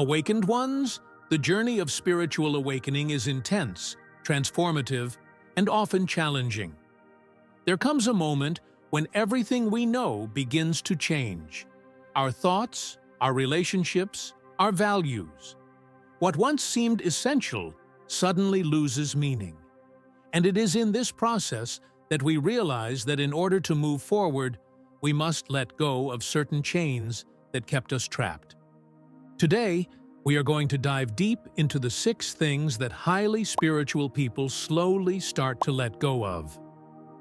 Awakened ones, the journey of spiritual awakening is intense, transformative, and often challenging. There comes a moment when everything we know begins to change. Our thoughts, our relationships, our values. What once seemed essential suddenly loses meaning. And it is in this process that we realize that in order to move forward, we must let go of certain chains that kept us trapped. Today, we are going to dive deep into the 6 things that highly spiritual people slowly start to let go of.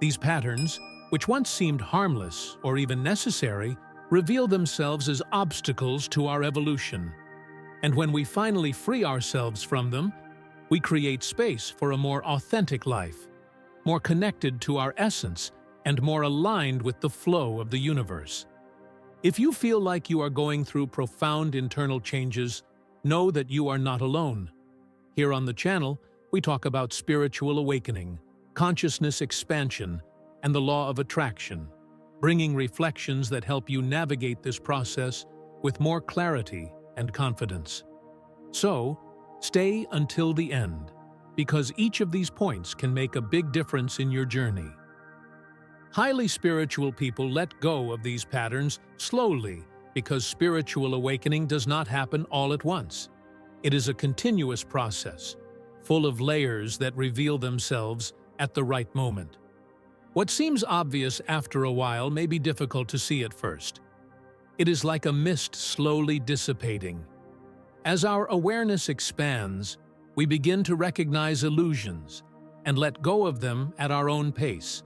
These patterns, which once seemed harmless or even necessary, reveal themselves as obstacles to our evolution. And when we finally free ourselves from them, we create space for a more authentic life, more connected to our essence, and more aligned with the flow of the universe. If you feel like you are going through profound internal changes, know that you are not alone. Here on the channel, we talk about spiritual awakening, consciousness expansion, and the law of attraction, bringing reflections that help you navigate this process with more clarity and confidence. So, stay until the end, because each of these points can make a big difference in your journey. Highly spiritual people let go of these patterns slowly because spiritual awakening does not happen all at once. It is a continuous process, full of layers that reveal themselves at the right moment. What seems obvious after a while may be difficult to see at first. It is like a mist slowly dissipating. As our awareness expands, we begin to recognize illusions and let go of them at our own pace.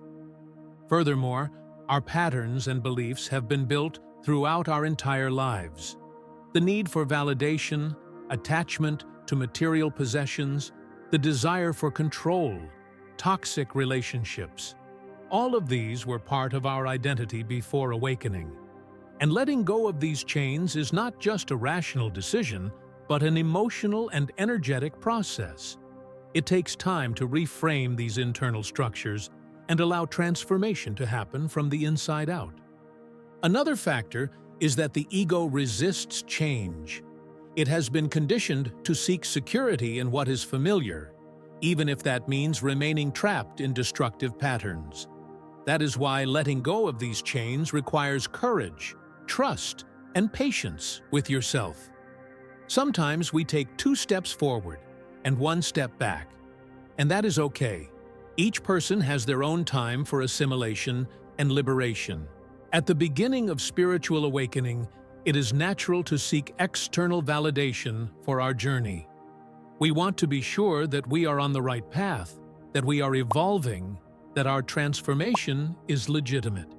Furthermore, our patterns and beliefs have been built throughout our entire lives. The need for validation, attachment to material possessions, the desire for control, toxic relationships. All of these were part of our identity before awakening. And letting go of these chains is not just a rational decision, but an emotional and energetic process. It takes time to reframe these internal structures and allow transformation to happen from the inside out. Another factor is that the ego resists change. It has been conditioned to seek security in what is familiar, even if that means remaining trapped in destructive patterns. That is why letting go of these chains requires courage, trust, and patience with yourself. Sometimes we take 2 steps forward and 1 step back, and that is okay. Each person has their own time for assimilation and liberation. At the beginning of spiritual awakening, it is natural to seek external validation for our journey. We want to be sure that we are on the right path, that we are evolving, that our transformation is legitimate.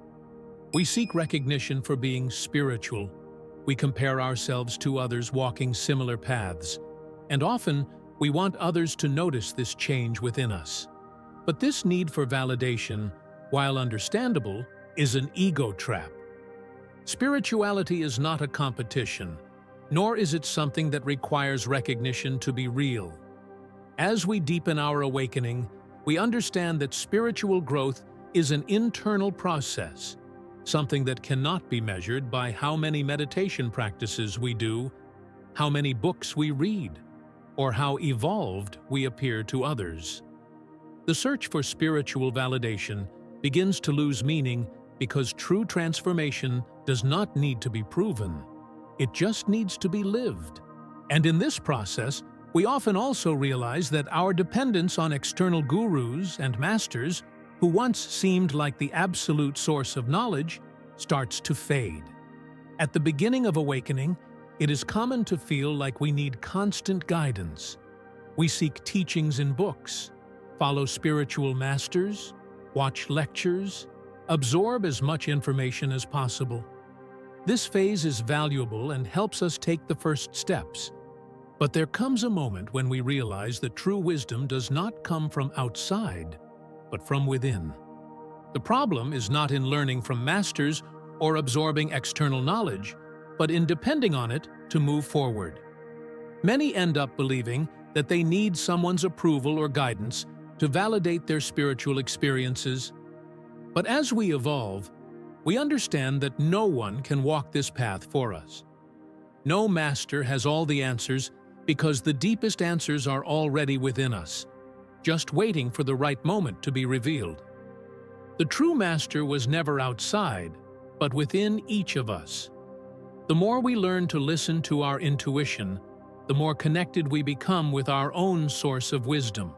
We seek recognition for being spiritual. We compare ourselves to others walking similar paths, and often we want others to notice this change within us. But this need for validation, while understandable, is an ego trap. Spirituality is not a competition, nor is it something that requires recognition to be real. As we deepen our awakening, we understand that spiritual growth is an internal process, something that cannot be measured by how many meditation practices we do, how many books we read, or how evolved we appear to others. The search for spiritual validation begins to lose meaning because true transformation does not need to be proven. It just needs to be lived. And in this process, we often also realize that our dependence on external gurus and masters, who once seemed like the absolute source of knowledge, starts to fade. At the beginning of awakening, it is common to feel like we need constant guidance. We seek teachings in books, follow spiritual masters, watch lectures, absorb as much information as possible. This phase is valuable and helps us take the first steps. But there comes a moment when we realize that true wisdom does not come from outside, but from within. The problem is not in learning from masters or absorbing external knowledge, but in depending on it to move forward. Many end up believing that they need someone's approval or guidance to validate their spiritual experiences. But as we evolve, we understand that no one can walk this path for us. No master has all the answers because the deepest answers are already within us, just waiting for the right moment to be revealed. The true master was never outside, but within each of us. The more we learn to listen to our intuition, the more connected we become with our own source of wisdom.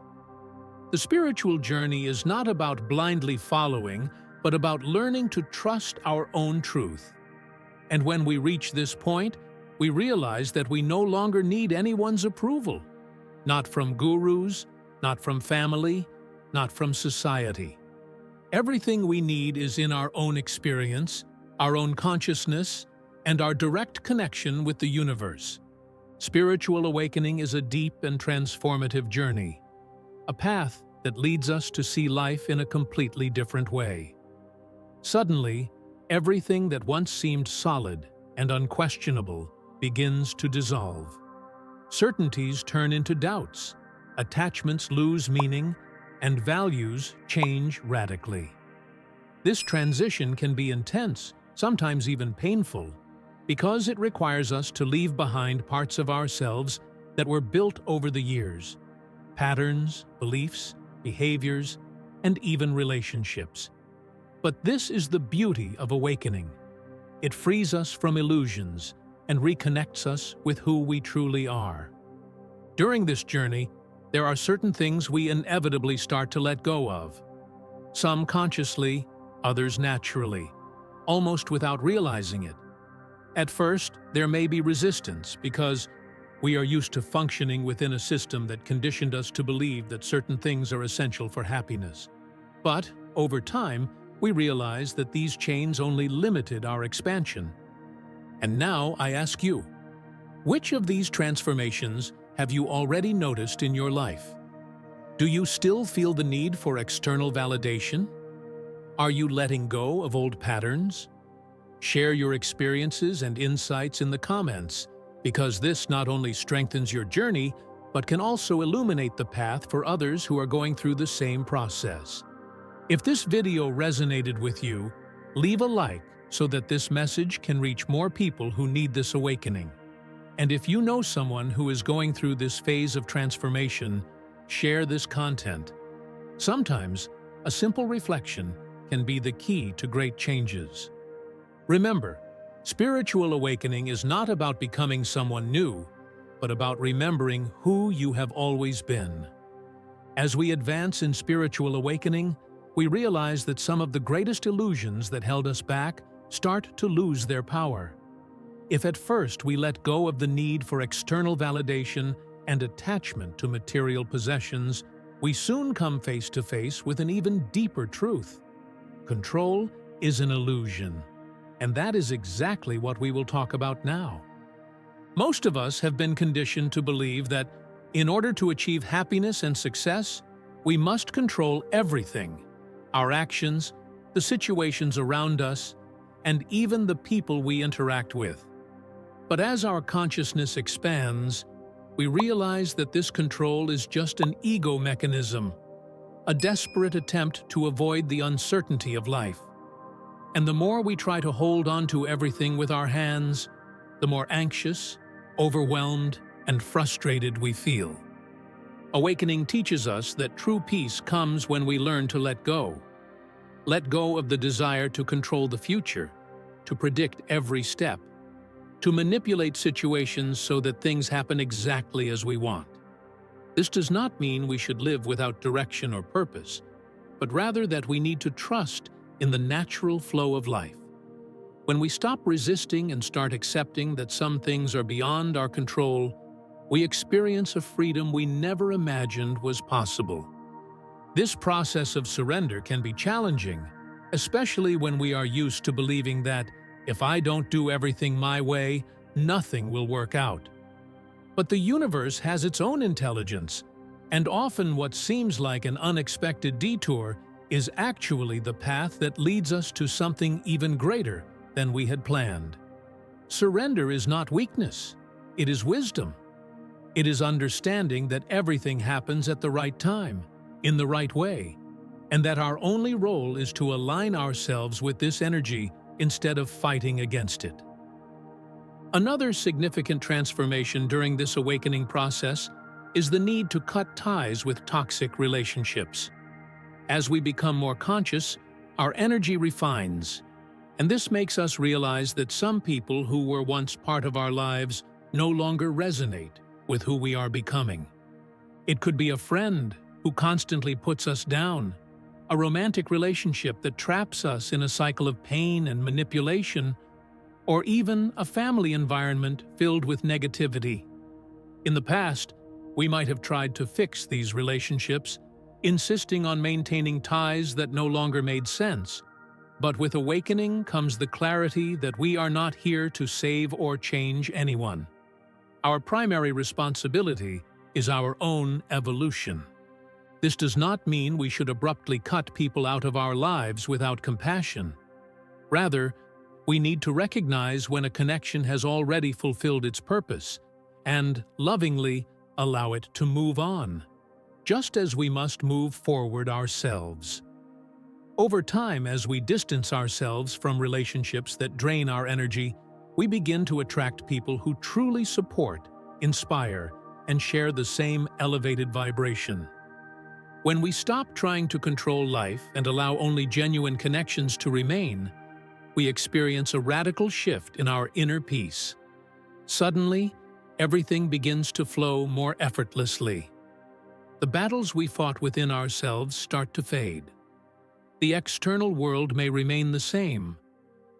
The spiritual journey is not about blindly following, but about learning to trust our own truth. And when we reach this point, we realize that we no longer need anyone's approval. Not from gurus, not from family, not from society. Everything we need is in our own experience, our own consciousness, and our direct connection with the universe. Spiritual awakening is a deep and transformative journey, a path that leads us to see life in a completely different way. Suddenly, everything that once seemed solid and unquestionable begins to dissolve. Certainties turn into doubts, attachments lose meaning, and values change radically. This transition can be intense, sometimes even painful, because it requires us to leave behind parts of ourselves that were built over the years, patterns, beliefs, behaviors, and even relationships. But this is the beauty of awakening. It frees us from illusions and reconnects us with who we truly are. During this journey, there are certain things we inevitably start to let go of. Some consciously, others naturally, almost without realizing it. At first, there may be resistance because we are used to functioning within a system that conditioned us to believe that certain things are essential for happiness. But, over time, we realize that these chains only limited our expansion. And now I ask you, which of these transformations have you already noticed in your life? Do you still feel the need for external validation? Are you letting go of old patterns? Share your experiences and insights in the comments, because this not only strengthens your journey, but can also illuminate the path for others who are going through the same process. If this video resonated with you, leave a like so that this message can reach more people who need this awakening. And if you know someone who is going through this phase of transformation, share this content. Sometimes, a simple reflection can be the key to great changes. Remember, spiritual awakening is not about becoming someone new, but about remembering who you have always been. As we advance in spiritual awakening, we realize that some of the greatest illusions that held us back start to lose their power. If at first we let go of the need for external validation and attachment to material possessions, we soon come face to face with an even deeper truth. Control is an illusion, and that is exactly what we will talk about now. Most of us have been conditioned to believe that in order to achieve happiness and success, we must control everything: our actions, the situations around us, and even the people we interact with. But as our consciousness expands, we realize that this control is just an ego mechanism, a desperate attempt to avoid the uncertainty of life. And the more we try to hold on to everything with our hands, the more anxious, overwhelmed, and frustrated we feel. Awakening teaches us that true peace comes when we learn to let go. Let go of the desire to control the future, to predict every step, to manipulate situations so that things happen exactly as we want. This does not mean we should live without direction or purpose, but rather that we need to trust in the natural flow of life. When we stop resisting and start accepting that some things are beyond our control, we experience a freedom we never imagined was possible. This process of surrender can be challenging, especially when we are used to believing that if I don't do everything my way, nothing will work out. But the universe has its own intelligence, and often what seems like an unexpected detour is actually the path that leads us to something even greater than we had planned. Surrender is not weakness, it is wisdom. It is understanding that everything happens at the right time, in the right way, and that our only role is to align ourselves with this energy instead of fighting against it. Another significant transformation during this awakening process is the need to cut ties with toxic relationships. As we become more conscious, our energy refines, and this makes us realize that some people who were once part of our lives no longer resonate with who we are becoming. It could be a friend who constantly puts us down, a romantic relationship that traps us in a cycle of pain and manipulation, or even a family environment filled with negativity. In the past, we might have tried to fix these relationships, insisting on maintaining ties that no longer made sense. But with awakening comes the clarity that we are not here to save or change anyone. Our primary responsibility is our own evolution. This does not mean we should abruptly cut people out of our lives without compassion. Rather, we need to recognize when a connection has already fulfilled its purpose and lovingly allow it to move on, just as we must move forward ourselves. Over time, as we distance ourselves from relationships that drain our energy, we begin to attract people who truly support, inspire, and share the same elevated vibration. When we stop trying to control life and allow only genuine connections to remain, we experience a radical shift in our inner peace. Suddenly, everything begins to flow more effortlessly. The battles we fought within ourselves start to fade. The external world may remain the same,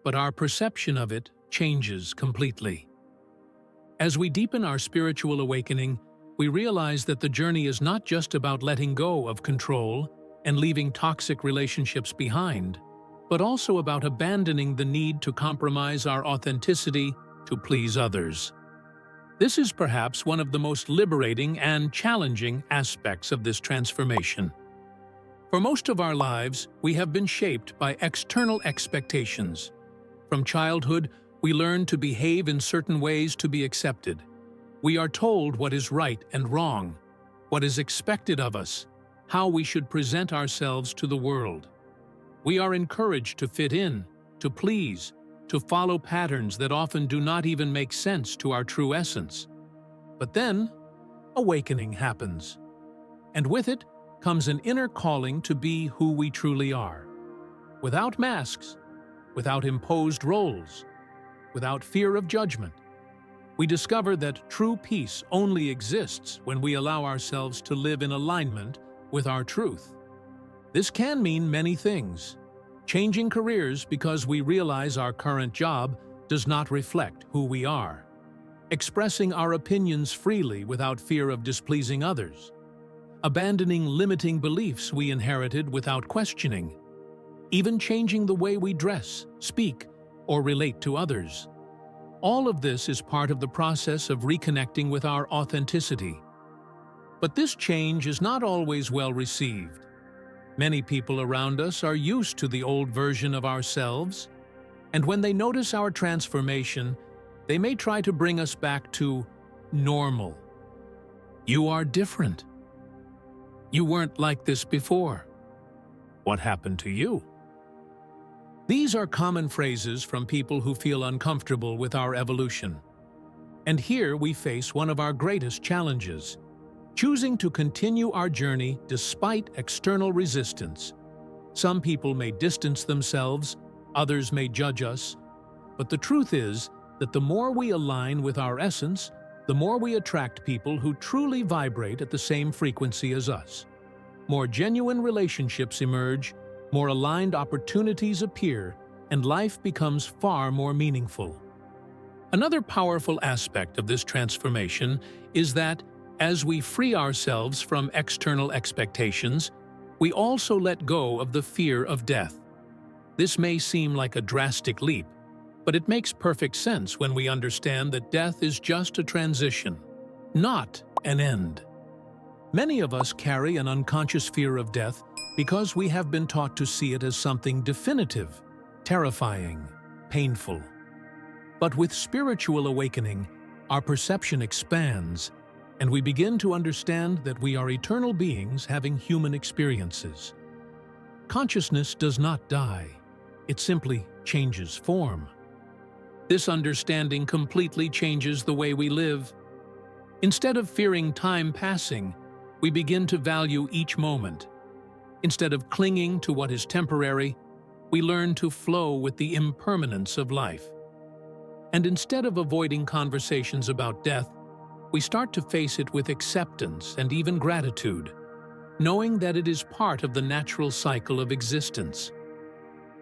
but our perception of it changes completely. As we deepen our spiritual awakening, we realize that the journey is not just about letting go of control and leaving toxic relationships behind, but also about abandoning the need to compromise our authenticity to please others. This is perhaps one of the most liberating and challenging aspects of this transformation. For most of our lives, we have been shaped by external expectations. From childhood, we learn to behave in certain ways to be accepted. We are told what is right and wrong, what is expected of us, how we should present ourselves to the world. We are encouraged to fit in, to please, to follow patterns that often do not even make sense to our true essence. But then, awakening happens. And with it comes an inner calling to be who we truly are. Without masks, without imposed roles, without fear of judgment, we discover that true peace only exists when we allow ourselves to live in alignment with our truth. This can mean many things. Changing careers because we realize our current job does not reflect who we are. Expressing our opinions freely without fear of displeasing others. Abandoning limiting beliefs we inherited without questioning. Even changing the way we dress, speak, or relate to others. All of this is part of the process of reconnecting with our authenticity. But this change is not always well received. Many people around us are used to the old version of ourselves, and when they notice our transformation, they may try to bring us back to normal. You are different. You weren't like this before. What happened to you? These are common phrases from people who feel uncomfortable with our evolution. And here we face one of our greatest challenges: choosing to continue our journey despite external resistance. Some people may distance themselves, others may judge us, but the truth is that the more we align with our essence, the more we attract people who truly vibrate at the same frequency as us. More genuine relationships emerge, more aligned opportunities appear, and life becomes far more meaningful. Another powerful aspect of this transformation is that as we free ourselves from external expectations, we also let go of the fear of death. This may seem like a drastic leap, but it makes perfect sense when we understand that death is just a transition, not an end. Many of us carry an unconscious fear of death because we have been taught to see it as something definitive, terrifying, painful. But with spiritual awakening, our perception expands, and we begin to understand that we are eternal beings having human experiences. Consciousness does not die, it simply changes form. This understanding completely changes the way we live. Instead of fearing time passing, we begin to value each moment. Instead of clinging to what is temporary, we learn to flow with the impermanence of life. And instead of avoiding conversations about death, we start to face it with acceptance and even gratitude, knowing that it is part of the natural cycle of existence.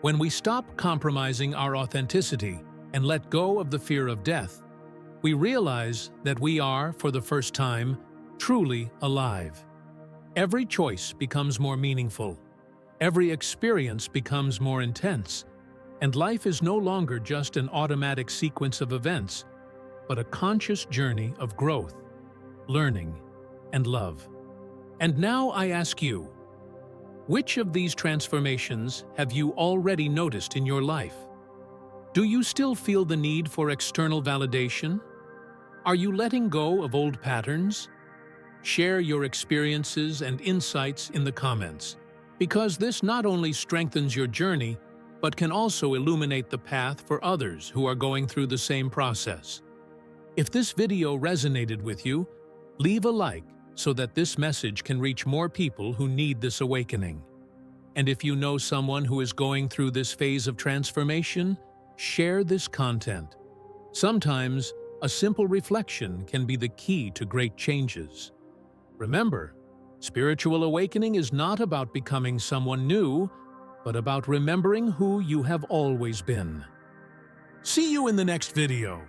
When we stop compromising our authenticity and let go of the fear of death, we realize that we are, for the first time, truly alive. Every choice becomes more meaningful. Every experience becomes more intense, and life is no longer just an automatic sequence of events, but a conscious journey of growth, learning, and love. And now I ask you, which of these transformations have you already noticed in your life? Do you still feel the need for external validation? Are you letting go of old patterns? Share your experiences and insights in the comments, because this not only strengthens your journey, but can also illuminate the path for others who are going through the same process. If this video resonated with you, leave a like so that this message can reach more people who need this awakening. And if you know someone who is going through this phase of transformation, share this content. Sometimes, a simple reflection can be the key to great changes. Remember, spiritual awakening is not about becoming someone new, but about remembering who you have always been. See you in the next video.